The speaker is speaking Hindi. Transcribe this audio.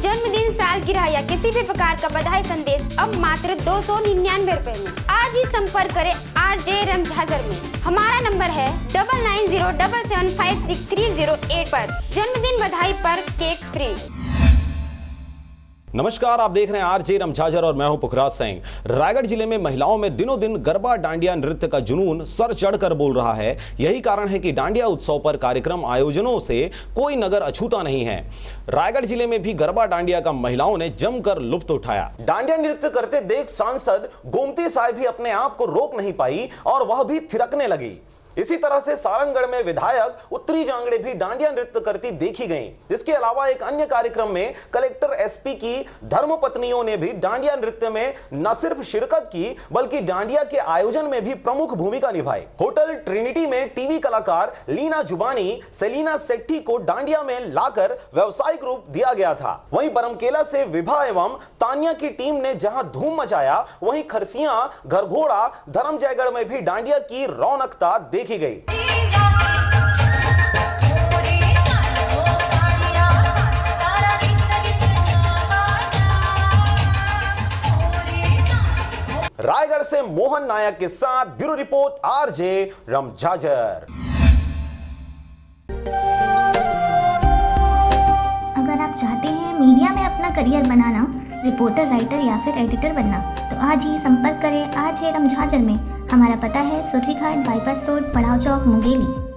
जन्मदिन, सालगिरह या किसी भी प्रकार का बधाई संदेश अब मात्र 299 रुपए में। आज ही संपर्क करें RJ रमझाजर में। हमारा नंबर है 9907756308 पर। जन्मदिन बधाई पर केक फ्री। नमस्कार, आप देख रहे हैं RJ रमझाजर और मैं हूं पुखराज सिंह। रायगढ़ जिले में महिलाओं में दिनों दिन गरबा डांडिया नृत्य का जुनून सर चढ़कर बोल रहा है। यही कारण है कि डांडिया उत्सव पर कार्यक्रम आयोजनों से कोई नगर अछूता नहीं है। रायगढ़ जिले में भी गरबा डांडिया का महिलाओं ने जमकर लुत्फ उठाया। डांडिया नृत्य करते देख सांसद गोमती साहब भी अपने आप को रोक नहीं पाई और वह भी थिरकने लगी। इसी तरह से सारंगगढ़ में विधायक उत्तरी जांगड़े भी डांडिया नृत्य करती देखी गईं। इसके अलावा एक अन्य कार्यक्रम में कलेक्टर SP की धर्मपत्नियों ने भी डांडिया नृत्य में न सिर्फ शिरकत की बल्कि डांडिया के आयोजन में भी प्रमुख भूमिका निभाई। होटल ट्रिनिटी में टीवी कलाकार लीना जुबानी, सेलिना सेट्टी को डांडिया में लाकर व्यवसायिक रूप दिया गया था। वहीं बरमकेला से विभा एवं तानिया की टीम ने जहां धूम मचाया, वहीं खरसिया, घरघोड़ा, धर्मजयगढ़ में भी डांडिया की रौनकता देखी गई। रायगढ़ से मोहन नायक के साथ ब्यूरो रिपोर्ट RJ रमझाजर। अगर आप चाहते हैं मीडिया में अपना करियर बनाना, रिपोर्टर, राइटर या फिर एडिटर बनना, तो आज ही संपर्क करें RJ रमझाजर में। हमारा पता है सुर्रीघाट बाईपास रोड, पड़ाव चौक, मुंगेली।